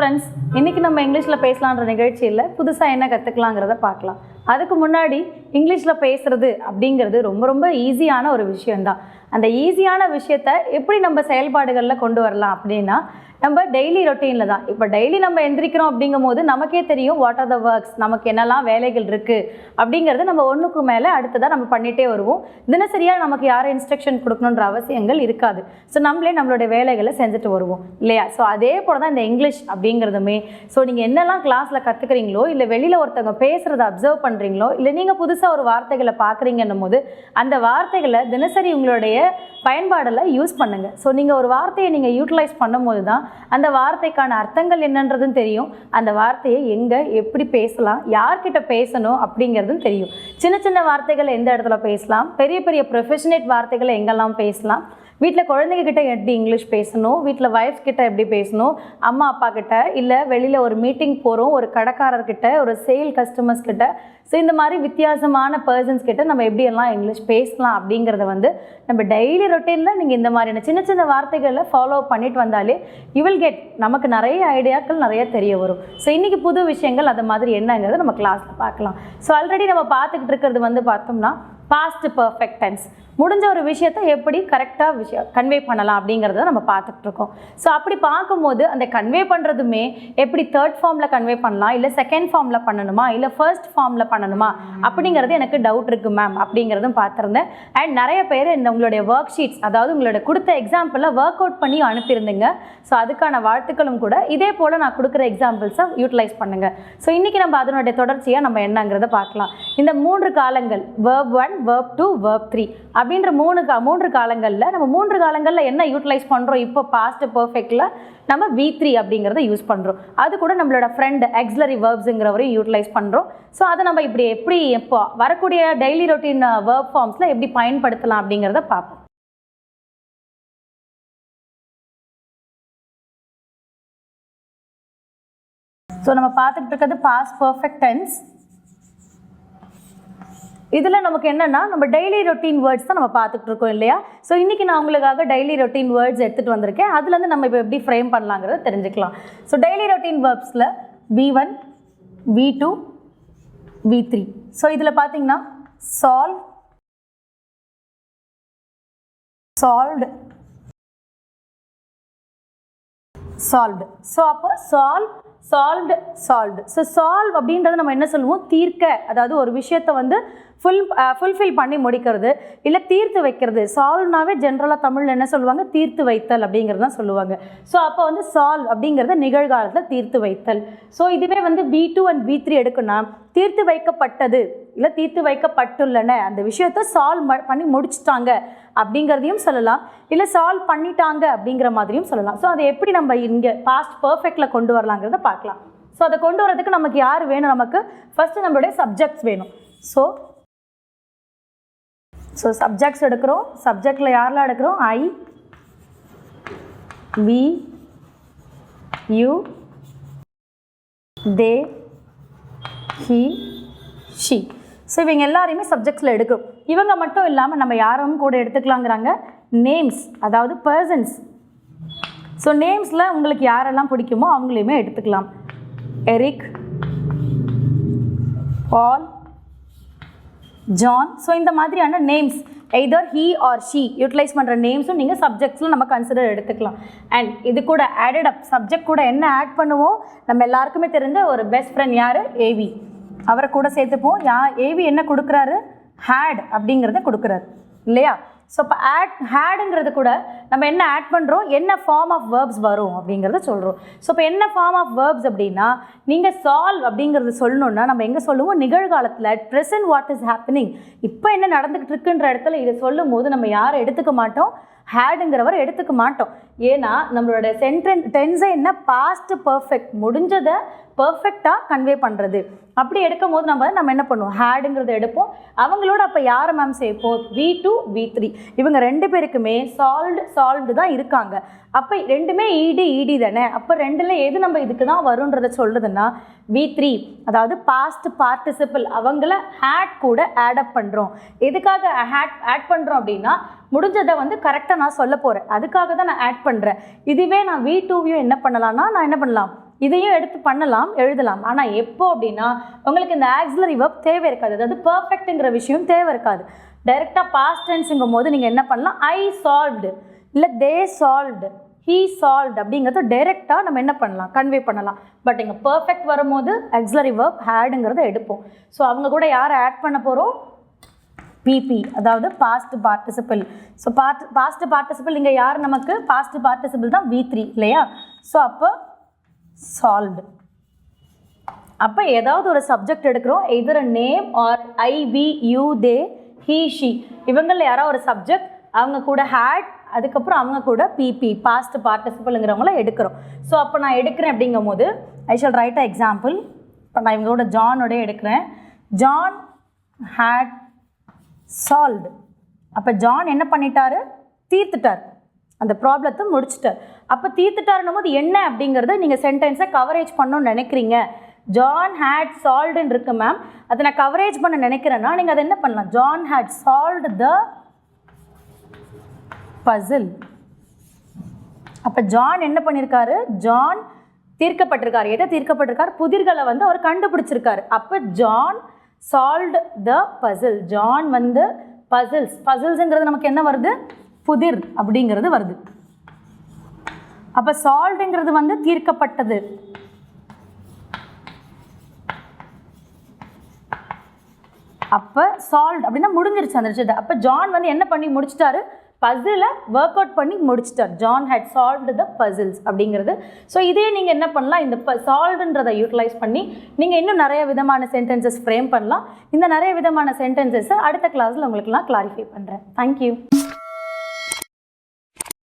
Friends, இன்றைக்கி நம்ம இங்கிலீஷில் பேசலான்ற நிகழ்ச்சியில் புதுசாக என்ன கற்றுக்கலாங்கிறத பார்க்கலாம். அதுக்கு முன்னாடி இங்கிலீஷில் பேசுகிறது அப்படிங்கிறது ரொம்ப ரொம்ப ஈஸியான ஒரு விஷயந்தான். அந்த ஈஸியான விஷயத்தை எப்படி நம்ம செயல்பாடுகளில் கொண்டு வரலாம் அப்படின்னா, நம்ம டெய்லி ரொட்டீனில் தான். இப்போ டெய்லி நம்ம எந்திரிக்கிறோம் அப்படிங்கும் போது நமக்கே தெரியும் வாட் ஆர் த ஒர்க்ஸ், நமக்கு என்னெல்லாம் வேலைகள் இருக்குது அப்படிங்கிறது நம்ம ஒன்றுக்கு மேலே அடுத்ததாக நம்ம பண்ணிகிட்டே வருவோம். தினசரியாக நமக்கு யாரும் இன்ஸ்ட்ரக்ஷன் கொடுக்கணுன்ற அவசியங்கள் இருக்காது. ஸோ நம்மளே நம்மளுடைய வேலைகளை செஞ்சுட்டு வருவோம் இல்லையா? ஸோ அதே போல் தான் இந்த இங்கிலீஷ் அப்படிங்கிறதுமே. ஸோ நீங்கள் என்னெல்லாம் கிளாஸில் கற்றுக்குறீங்களோ, இல்லை வெளியில் ஒருத்தவங்க பேசுகிறத அப்சர்வ் பண்ணுறீங்களோ, இல்லை நீங்கள் புதுசாக ஒரு வார்த்தைகளை பார்க்குறீங்கன்னும் போது அந்த வார்த்தைகளை தினசரி உங்களுடைய பயன்பாடில் யூஸ் பண்ணுங்கள். ஸோ நீங்கள் ஒரு வார்த்தையை நீங்கள் யூட்டிலைஸ் பண்ணும்போது தான் அந்த வார்த்தைக்கான அர்த்தங்கள் என்னன்றதும் தெரியும், அந்த வார்த்தையை எங்கே எப்படி பேசலாம், யார்கிட்ட பேசணும் அப்படிங்கிறதும் தெரியும். சின்ன சின்ன வார்த்தைகளை எந்த இடத்துல பேசலாம், பெரிய பெரிய ப்ரொஃபஷனேட் வார்த்தைகளை எங்கெல்லாம் பேசலாம், வீட்டில் குழந்தைங்க கிட்ட எப்படி இங்கிலீஷ் பேசணும், வீட்டில் ஒய்ஃப் கிட்ட எப்படி பேசணும், அம்மா அப்பா கிட்ட, இல்லை வெளியில் ஒரு மீட்டிங் போகிறோம், ஒரு கடைக்காரர்கிட்ட, ஒரு சேல் கஸ்டமர்ஸ் கிட்ட, ஸோ இந்த மாதிரி வித்தியாசமான பர்சன்ஸ் கிட்ட நம்ம எப்படியெல்லாம் இங்கிலீஷ் பேசலாம் அப்படிங்கிறத நம்ம டெய்லி ரொட்டீனில் நீங்கள் இந்த மாதிரியான சின்ன சின்ன வார்த்தைகளை ஃபாலோ பண்ணிட்டு வந்தாலே யூ வில் கெட், நமக்கு நிறைய ஐடியாக்கள் நிறைய தெரிய வரும். ஸோ இன்றைக்கி புது விஷயங்கள் அது மாதிரி என்னங்கிறத நம்ம கிளாஸில் பார்க்கலாம். ஸோ ஆல்ரெடி நம்ம பார்த்துக்கிட்டு இருக்கிறது பார்த்தோம்னா பாஸ்ட் பர்ஃபெக்ட் டென்ஸ். முடிஞ்ச ஒரு விஷயத்தை எப்படி கரெக்டாக கன்வே பண்ணலாம் அப்படிங்கிறத நம்ம பார்த்துட்ருக்கோம். ஸோ அப்படி பார்க்கும்போது அந்த கன்வே பண்ணுறதுமே எப்படி தேர்ட் ஃபார்மில் கன்வே பண்ணலாம், இல்லை செகண்ட் ஃபார்மில் பண்ணணுமா, இல்லை ஃபர்ஸ்ட் ஃபார்மில் பண்ணணுமா அப்படிங்கிறது எனக்கு டவுட் இருக்குது மேம் அப்படிங்கிறதும் பார்த்துருந்தேன். அண்ட் நிறைய பேர் இந்த உங்களுடைய ஒர்க் ஷீட்ஸ், அதாவது உங்களோட கொடுத்த எக்ஸாம்பிளில் ஒர்க் அவுட் பண்ணி அனுப்பியிருந்தீங்க. ஸோ அதுக்கான வாழ்த்துக்களும் கூட. இதே போல் நான் கொடுக்குற எக்ஸாம்பிள்ஸை யூட்டிலைஸ் பண்ணுங்கள். ஸோ இன்றைக்கி நம்ம அதனுடைய தொடர்ச்சியாக நம்ம என்னங்கிறத பார்க்கலாம். இந்த 3 காலங்கள் verb 1, verb 2, verb 3 அப்படின்ற 3 காலங்களில் நம்ம 3 காலங்களில் என்ன யூட்டிலைஸ் பண்ணுறோம்? இப்போ பாஸ்ட் பர்ஃபெக்டில் நம்ம V3 அப்படிங்கிறத யூஸ் பண்ணுறோம். அது கூட நம்மளோட ஃப்ரெண்ட் ஆக்ஸிலரி வேர்ப்ஸுங்கிறவரையும் யூட்டிலைஸ் பண்ணுறோம். ஸோ அதை நம்ம எப்படி எப்போ வரக்கூடிய டெய்லி ரொட்டீன் வேர்ப் ஃபார்ம்ஸில் எப்படி பயன்படுத்தலாம் அப்படிங்கிறத பார்ப்போம். ஸோ நம்ம பார்த்துக்கிட்டு இருக்கிறது பாஸ்ட் பர்ஃபெக்ட் டென்ஸ். இதில் நமக்கு என்னென்னா நம்ம டெய்லி ரொட்டீன் வேர்ட்ஸ் தான் நம்ம பார்த்துட்டு இருக்கோம் இல்லையா? ஸோ இன்றைக்கி நான் உங்களுக்காக டெய்லி ரொட்டீன் வேர்ட்ஸ் எடுத்துகிட்டு வந்திருக்கேன். அதுலேருந்து நம்ம இப்போ எப்படி ஃப்ரேம் பண்ணலாங்கிறத தெரிஞ்சுக்கலாம். ஸோ டெய்லி ரொட்டீன் வேர்ப்ஸில் V1, V2, V3. ஸோ இதில் பார்த்தீங்கன்னா சால்வ், சால்வ்டு, சால்வ்டு. ஸோ அப்போ solve, solved, solved. So solve அப்படின்றத நம்ம என்ன சொல்லுவோம்? தீர்க்க, அதாவது ஒரு விஷயத்தை ஃபுல்ஃபில் பண்ணி முடிக்கிறது, இல்லை தீர்த்து வைக்கிறது. சால்வ்னாவே ஜென்ரலாக தமிழில் என்ன சொல்லுவாங்க? தீர்த்து வைத்தல் அப்படிங்கிறது தான் சொல்லுவாங்க. ஸோ அப்போ சால்வ் அப்படிங்கிறத நிகழ்காலத்தில் தீர்த்து வைத்தல். ஸோ இதுவே V2 and V3 எடுக்கணும், தீர்த்து வைக்கப்பட்டது இல்லை தீர்த்து வைக்கப்பட்டுள்ளன, அந்த விஷயத்தை சால்வ் பண்ணி முடிச்சுட்டாங்க அப்படிங்கிறதையும் சொல்லலாம், இல்லை சால்வ் பண்ணிட்டாங்க அப்படிங்கிற மாதிரியும் சொல்லலாம். ஸோ அதை எப்படி நம்ம இங்கே பாஸ்ட் பர்ஃபெக்டில் கொண்டு வரலாங்கிறத பார்க்கலாம். ஸோ அதை கொண்டு வரதுக்கு நமக்கு யார் வேணும்? நமக்கு ஃபஸ்ட்டு நம்மளுடைய சப்ஜெக்ட்ஸ் வேணும். ஸோ சப்ஜெக்ட்ஸ் எடுக்கிறோம். சப்ஜெக்டில் யாரெல்லாம் எடுக்கிறோம்? I, we, you, they, he, she. So இவங்க எல்லாரையுமே சப்ஜெக்ட்ஸில் எடுக்கிறோம். இவங்க மட்டும் இல்லாமல் நம்ம யாரும் கூட எடுத்துக்கலாங்கிறாங்க நேம்ஸ், அதாவது பர்சன்ஸ். ஸோ நேம்ஸில் உங்களுக்கு யாரெல்லாம் பிடிக்குமோ அவங்களையுமே எடுத்துக்கலாம். எரிக், பால், ஜான். ஸோ இந்த மாதிரியான names either he or she utilize பண்ணுற நேம்ஸும் நீங்கள் சப்ஜெக்ட்ஸில் நம்ம கன்சிடர் எடுத்துக்கலாம். அண்ட் இது கூட ஆடட் அப் சப்ஜெக்ட் கூட என்ன ஆட் பண்ணுவோம்? நம்ம எல்லாருக்குமே தெரிஞ்ச ஒரு பெஸ்ட் ஃப்ரெண்ட் யார்? ஏவி. அவரை கூட சேர்த்துப்போம். ஏவி என்ன கொடுக்குறாரு? ஹேட் அப்படிங்கிறத கொடுக்குறாரு இல்லையா? ஸோ இப்போ ஹேடுங்கிறது கூட நம்ம என்ன ஆட் பண்ணுறோம்? என்ன ஃபார்ம் ஆஃப் வேர்ப்ஸ் வரும் அப்படிங்கிறத சொல்கிறோம். ஸோ இப்போ என்ன ஃபார்ம் ஆஃப் வேர்ப்ஸ் அப்படின்னா, நீங்கள் சால்வ் அப்படிங்கிறது சொல்லணுன்னா நம்ம எங்கே சொல்லுவோம்? நிகழ்காலத்தில் ப்ரெசன்ட் வாட் இஸ் ஹேப்பனிங், இப்போ என்ன நடந்துக்கிட்டு இருக்குன்ற இடத்துல இதை சொல்லும் போது நம்ம யாரை எடுத்துக்க மாட்டோம்? ஹேடுங்கிறவர் எடுத்துக்க மாட்டோம். ஏன்னா நம்மளோட டென்ஸை என்ன? பாஸ்ட் பர்ஃபெக்ட், முடிஞ்சதை பர்ஃபெக்டாக கன்வே பண்ணுறது. அப்படி எடுக்கும் போது நம்ம என்ன பண்ணுவோம்? ஹேடுங்கிறத எடுப்போம். அவங்களோட அப்போ யாரை மேம் சேர்ப்போம்? V2, V3. இவங்க 2 பேருக்குமே சால்வ்டு தான் இருக்காங்க. அப்போ ரெண்டுமே ஈடி தானே. அப்போ 2ல் எது நம்ம இதுக்கு தான் வரும்ன்றதை சொல்கிறதுன்னா V3, அதாவது பாஸ்ட் பார்ட்டிசிபிள். அவங்கள ஹேட் கூட ஆடப் பண்ணுறோம். எதுக்காக ஆட் பண்ணுறோம் அப்படின்னா, முடிஞ்சதை கரெக்டாக நான் சொல்ல போகிறேன், அதுக்காக தான் நான் ஆட் பண்ணுறேன். இதுவே நான் V2வையும் என்ன பண்ணலாம்னா, நான் என்ன பண்ணலாம்? இதையும் எடுத்து பண்ணலாம், எழுதலாம். ஆனால் எப்போ அப்படின்னா உங்களுக்கு இந்த ஆக்ஸிலரி வெர்ப் தேவை இருக்காது, அதாவது பர்ஃபெக்ட்டுங்கிற விஷயம் தேவை இருக்காது. டைரெக்டாக பாஸ்ட் டென்ஸுங்கும் போது நீங்கள் என்ன பண்ணலாம், ஐ சால்வ்டு இல்லை தே சால்வ்டு ஹீ சால்வ்டு அப்படிங்கிறத டைரெக்டாக நம்ம என்ன பண்ணலாம், கன்வே பண்ணலாம். பட் இங்கே பர்ஃபெக்ட் வரும்போது ஆக்ஸிலரி வெர்ப் ஹேடுங்கிறத எடுப்போம். ஸோ அவங்க கூட யாரை ஆட் பண்ண போகிறோம், பிபி, அதாவது past participle. So past participle இங்கே யார் நமக்கு, பாஸ்ட் பார்ட்டிசிபிள் தான் V3 இல்லையா. ஸோ அப்போ சால்வ்டு. அப்போ ஏதாவது ஒரு சப்ஜெக்ட் எடுக்கிறோம், either name or I we you they he she, இவங்களில் யாராவது ஒரு சப்ஜெக்ட், அவங்க கூட ஹேட், அதுக்கப்புறம் அவங்க கூட பிபி பாஸ்ட் பார்ட்டிசிபிள்ங்கிறவங்கள எடுக்கிறோம். ஸோ அப்போ நான் எடுக்கிறேன் அப்படிங்கும் போது I shall write a example. இப்போ நான் இவங்களோட ஜானோடய எடுக்கிறேன். John had solved. அப்போ ஜான் என்ன பண்ணிட்டாரு, தீர்த்துட்டார், அந்த ப்ராப்ளத்தை முடிச்சிட்டார். அப்போ தீர்த்துட்டாருன்னும் போது என்ன அப்படிங்கிறத நீங்கள் சென்டென்ஸை கவரேஜ் பண்ணணும்னு நினைக்கிறீங்க. ஜான் ஹேட் சால்வ்டுன்னு இருக்கு மேம், அதை நான் கவரேஜ் பண்ண நினைக்கிறேன்னா நீங்கள் அதை என்ன பண்ணலாம், ஜான் ஹேட் சால்வ்டு த பசில். அப்போ ஜான் என்ன பண்ணியிருக்காரு, ஜான் தீர்க்கப்பட்டிருக்காரு. எதை தீர்க்கப்பட்டிருக்காரு, புதிர்களை வந்து அவர் கண்டுபிடிச்சிருக்காரு. அப்போ ஜான் சால்வ்டு த பசில். ஜான் வந்து பசில்ஸ், பசில்ஸுங்கிறது நமக்கு என்ன வருது, புதிர் அப்படிங்கிறது வருது. அப்போ சால்வ்டுங்கிறது வந்து தீர்க்கப்பட்டது. அப்போ சால்வ் அப்படின்னா முடிஞ்சிருச்சு அந்த விஷயத்தை. அப்போ ஜான் வந்து என்ன பண்ணி முடிச்சிட்டாரு, பசிலை ஒர்க் அவுட் பண்ணி முடிச்சிட்டார். John had solved the puzzles அப்படிங்கிறது. ஸோ இதே நீங்கள் என்ன பண்ணலாம், இந்த சால்வ்ன்றதை யூட்டிலைஸ் பண்ணி நீங்கள் இன்னும் நிறைய விதமான சென்டென்சஸ் ஃப்ரேம் பண்ணலாம். இந்த நிறைய விதமான சென்டென்சஸை அடுத்த கிளாஸில் உங்களுக்கு நான் கிளாரிஃபை பண்ணுறேன். தேங்க்யூ.